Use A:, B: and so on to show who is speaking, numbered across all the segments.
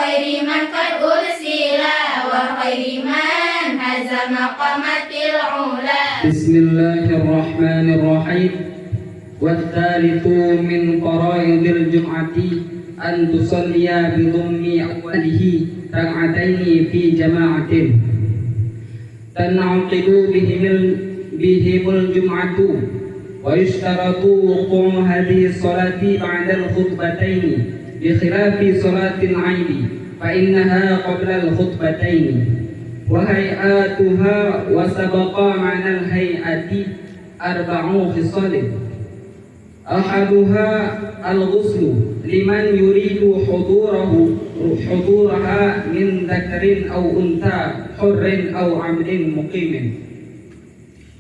A: خير من قد أرسل وخير من هزم قامت العلا.
B: بسم الله الرحمن الرحيم. والثالث من فرائض الجمعة أن تصلي بضم أوله ركعتين في جماعة تنعقد بهم الجمعة، ويشترط وقوع هذه الصلاة بعد الخطبتين بخلاف صلاة العيد فإنها قبل الخطبتين. وهيئاتها وسبق معنى الهيئة 4 خصال. أحدها الغسل لمن يريد حضورها من ذكر أو أنثى حر أو عبد مقيم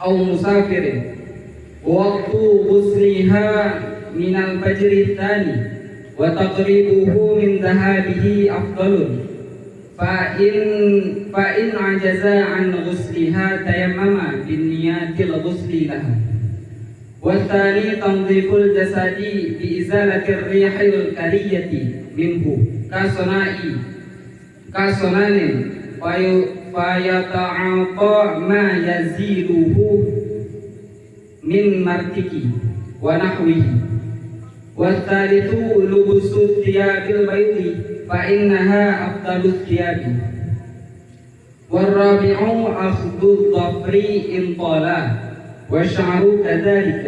B: أو مسافر. ووقت غسلها من الفجر الثاني، وتقريبه من ذهابه أفضل. فإن عجز عن غسلها تيمم بالنية الغسل لها. والثاني تنظيف الجسد بإزالة الريح الكريهة منه كصنان فيتعاطى ما يزيله من مرتك ونحوه. والثالث لبس الثياب البيض فإنها أفضل الثياب. والرابع أخذ الظفر إن طال والشعر كذلك،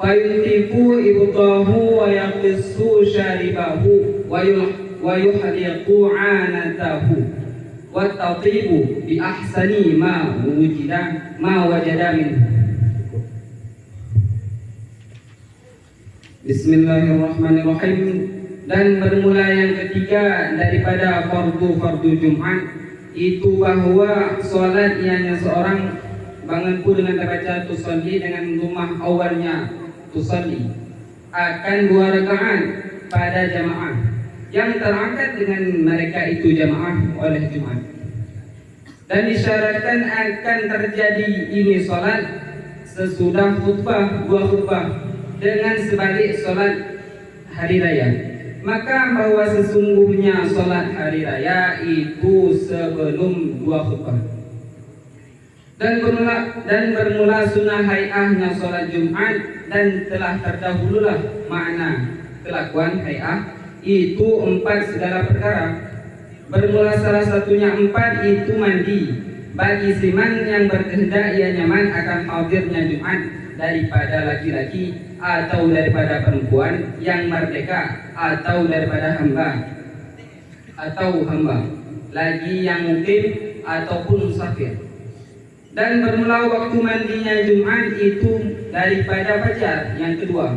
B: فينتف إبطاه ويقص شاربه ويحلق عانته، والتطيب بأحسن ما وجد منه. Bismillahirrahmanirrahim. Dan bermula yang ketiga daripada fardu Jumat itu bahwa sholat yang seorang bangunku dengan terbaca tusalli dengan rumah awalnya tusalli akan 2 rakaat pada jamaah yang terangkat dengan mereka itu jamaah oleh Jumat. Dan disyaratkan akan terjadi ini sholat sesudah khutbah 2 khutbah dengan sebalik sholat hari raya. Maka bahwa sesungguhnya sholat hari raya itu sebelum 2 khutbah. Dan bermula sunnah hai'ahnya sholat Jumat, dan telah terdahululah makna kelakuan hai'ah itu 4 segala perkara. Bermula salah satunya 4 itu mandi bagi siman yang berkehendak ia nyaman akan hadirnya Jumat daripada laki-laki atau daripada perempuan yang merdeka atau daripada hamba lagi yang mukim ataupun musafir. Dan bermula waktu mandinya Jumat itu daripada fajar yang kedua.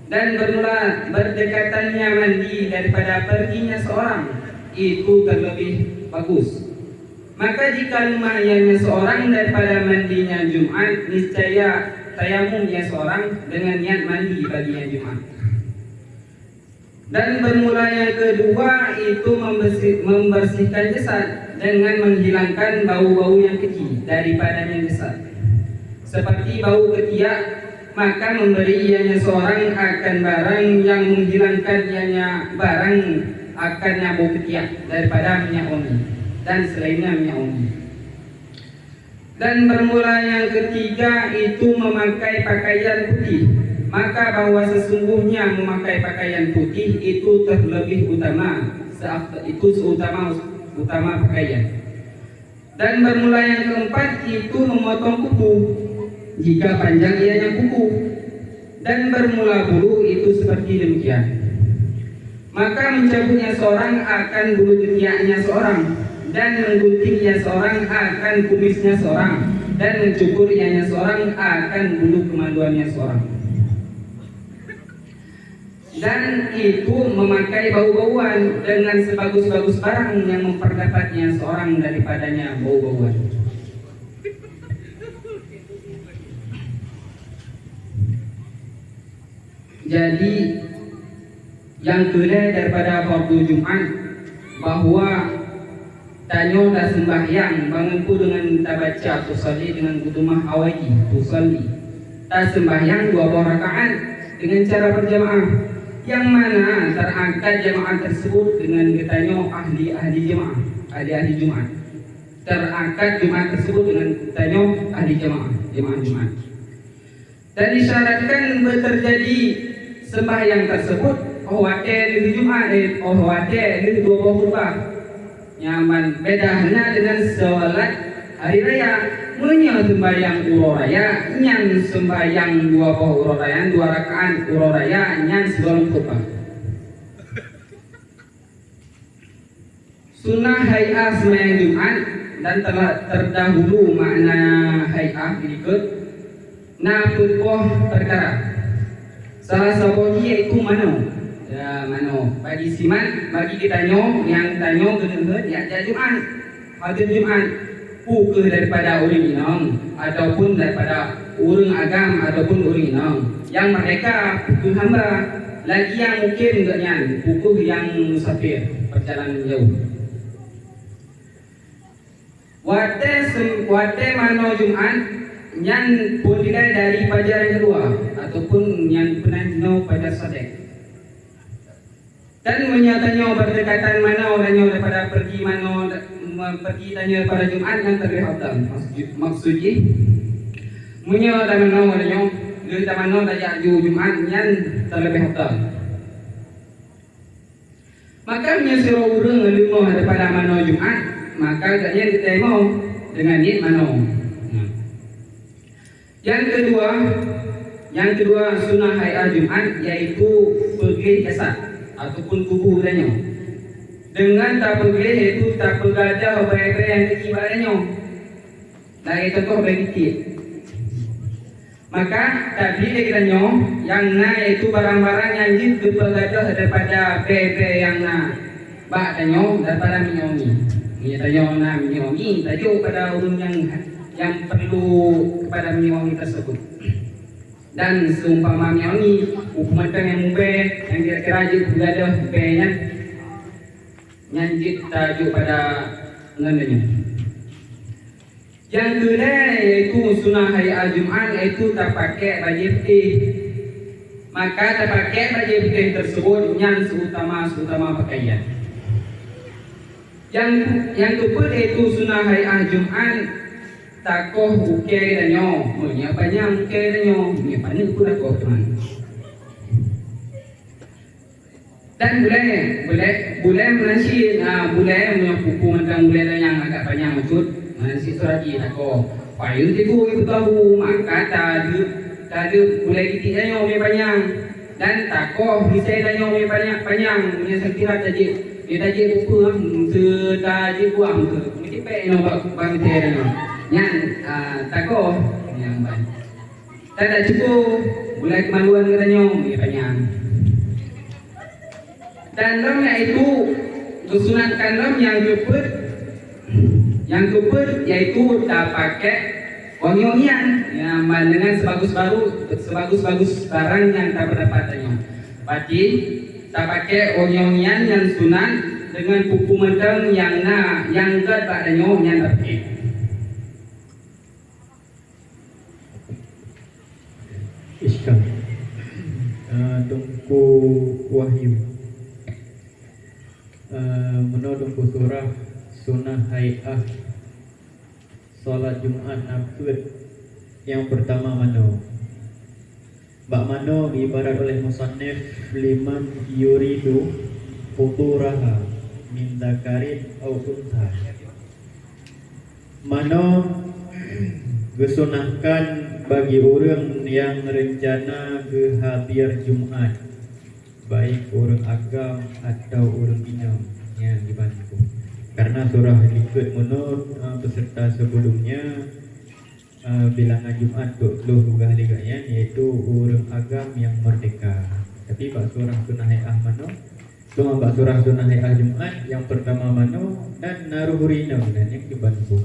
B: Dan bermula berdekatannya mandi daripada perginya seorang itu terlebih bagus. Maka jika lumayannya seorang daripada mandinya Jumat, niscaya tayamumnya seorang dengan niat mandi baginya Jumat. Dan bermula yang kedua itu membersihkan jasad dengan menghilangkan bau-bau yang keji daripadanya jasad, seperti bau ketiak, maka memberi ianya seorang akan barang yang menghilangkan ianya barang akannya bau ketiak daripada minyak wangi dan selainnya minyak wangi. Dan bermula yang ketiga itu memakai pakaian putih, maka bahwa sesungguhnya memakai pakaian putih itu terlebih utama, utama pakaian. Dan bermula yang keempat itu memotong kuku jika panjang ianya kuku, dan bermula bulu itu seperti demikian. Maka mencabutnya seorang akan bulu ketiaknya seorang, dan mengguntingnya seorang akan kumisnya seorang, dan mencukur ianya seorang akan bulu kemaluannya seorang. Dan itu memakai bau-bauan dengan sebagus-bagus barang yang memperdapatnya seorang daripadanya bau-bauan. Jadi yang kedua daripada fardu Jumat bahwa tanyo dah sembahyang bangunku dengan tabaca tusalli dengan kutumah awaji tusalli tak sembahyang 2 rakaat dengan cara berjamaah yang mana terangkat jemaah tersebut dengan katanya ahli jemaah Jumat. Terangkat jemaah tersebut dengan katanya ahli jemaah Jumat. Dan disyaratkan terjadi sembahyang tersebut di Jumat di 20 khutbah. Nyaman bedanya dengan sholat hari raya. Munya sembahyang uro raya, nyan sembahyang 20 uro raya, 2 rakaat uro raya, nyan sebelum khutbah. Sunnah hay'ah sembahyang Jumat dan telah terdahulu makna hay'ah berikut. Napukoh perkara. Salah satu yaitu mano. Ya mano. Bagi siman, bagi kita yang tanyo benar ya Jumat. Hadir Jumat. Bukan daripada orang inang ataupun daripada orang agam ataupun orang inang yang mereka bukan hamba lagi yang mungkin enggaknya bukan yang musafir perjalanan jauh. Wate mano Jumat yang pun dilihat dari fajar yang kedua ataupun yang penanjau fajar sadek. Dan menyatanya berdekatan mana orangnya daripada pergi mana pergi tanya pada Jumat yang terlihat maksudnya menyatakan mana orangnya dari mana tajak Jumat yang terlebih hotel. Maka menyuruh orang lima daripada mana Jumat maka katanya ditemo dengan niat mana. Yang kedua sunnah hay'ah Jumat yaitu pergi jasad ataupun tubuh danyo. Dengan tak pergi itu tak bergadah apa-apa yang kecibadanya. Dari contoh bagi maka tadi danyo yang na itu barang-barang yang jin bergadah daripada bebe yang na bak danyo daripada minyomi. Danyo na minyomi tajuk pada orang yang perlu kepada minyomi tersebut. Dan seumpama minyomi hukuman yang mubah yang kira-kira jin bergadah bebe-nya nyanjit tajuk pada ngendanya. Yang kedua yaitu sunnah hay'ah Jumat yaitu tak pakai baju putih. Maka tak pakai baju putih tersebut yang seutama pakaian. Yang kedua yaitu sunnah hay'ah Jumat takoh ukai danyo. Punya banyak ukai danyo. Punya banyak pula takoh teman. Dan boleh menasih, boleh menyapuku tentang boleh yang agak banyak maksud menasih suraki tako. Payun itu tahu maka tadi boleh ditiknya yang banyak dan tako bisa danyo yang banyak punya sekira tadi dia tadi buku tadi buang tu mesti pe no bang danyo nyan tako yang banyak. Tak cukup boleh kemaluan danyo yang banyak. Dan lemnya itu disunatkan lem yang keempat yaitu tak pakai wangi-wangian yang dengan sebagus barang yang tak berdapatannya. Berarti tak pakai wangi-wangian yang sunat dengan kuku mendeng yang gad badannya yang terkait.
C: Iskal Tungku Wahyu menurut surah sunnah hay'ah salat Jumat nafil yang pertama mano. Bak mano ibarat oleh musannif liman yuridu futuraha min dzakarin aw untha. Mano disunahkan bagi orang yang rencana ke hadir Jumat, baik orang agam atau orang inam yang dibantu. Karena surah ikut menurut peserta sebelumnya bilangan Jumat 20 kali gaya yaitu orang agam yang merdeka. Tapi bak surah sunnah hay'ah mano, cuma bak surah sunnah hay'ah Jumat yang pertama mano dan naruh hurinam dan yang dibantu.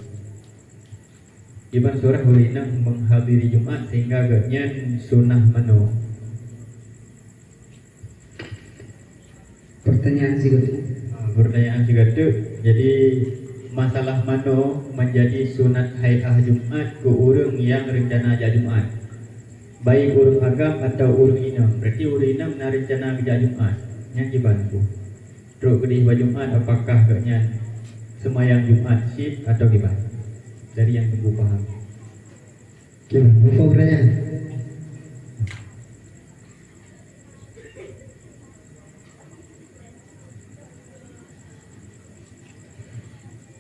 C: Iban surah hurinam menghadiri Jumat sehingga agaknya sunnah mano.
B: Pertanyaan
C: juga tu. Jadi masalah mano menjadi sunat hay'ah Jumat ke orang yang rencana ajak Jumat. baik urang agam atau urang inam. Berarti urang inam nak rencana kerja Jumaat yang dibantu. Terus kedih Jumaat apakah gaknya semayang Jumaat syib atau gimana? Dari yang tunggu paham.
D: Okey, apa pertanyaan?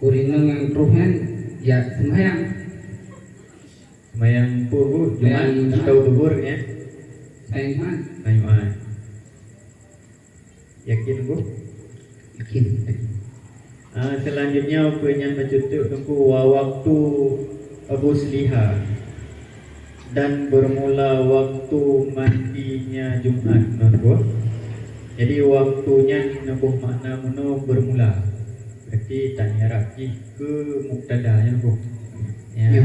B: Urinang yang ruhan ya sembahyang.
C: Semayang pur bu Jumaat
B: Yang
C: atau duhur ya?
B: Sayang
C: Jumaat. Yakin bu?
B: yakin.
C: Selanjutnya penyan mencutuk tunggu waktu Abu Sliha dan bermula waktu mandinya Jumaat napa? Jadi waktunya nabuh makna meno bermula. Berarti tanya rakih ke muktadanya bu. Ya.
B: Ya.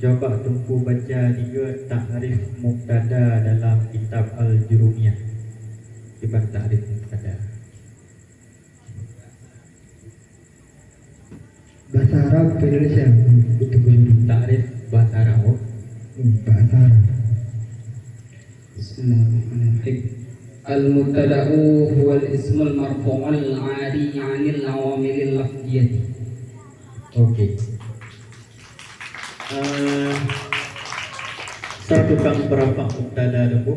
C: Coba tunggu baca 3 takrif muktada dalam kitab Al-Jurumiyah. Coba takrif muktada.
D: Bahasa Arab ke Indonesia untuk guru.
C: Takrif bahasa Arab.
D: Bahasa Arab.
B: Bismillahirrahmanirrahim. Al-mubtada'u huwa al-ismul marfu'ul 'ari 'anil 'awamilil lafziyyah.
C: Okey. Satu kang berapa mubtada dulu?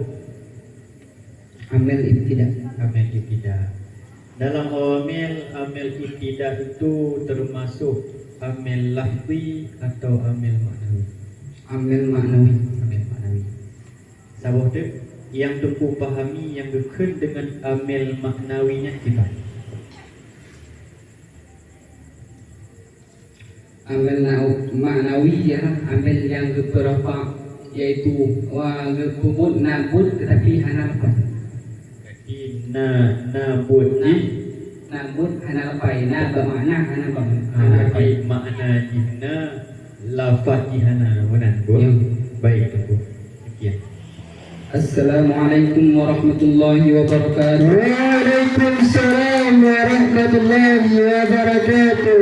B: Amil ibtida.
C: Amil ibtida. Dalam amil ibtida itu termasuk amil lafzi atau amil maknawi?
B: Amil maknawi.
C: Amil maknawi. Sabah tu yang tempu pahami yang berkait dengan amil maknawinya kita.
B: Amil maknawi ya, amil yang beberapa yaitu kubut nabut tetapi hana lepas.
C: Jadi nabut
B: Nabut hana lepas, na bermakna hana
C: tapi makna jina lafaz jihana benar bu?
B: Ya.
C: Baik tu bu. Sekian.
B: Assalamualaikum warahmatullahi wabarakatuh.
D: Waalaikumsalam warahmatullahi wabarakatuh.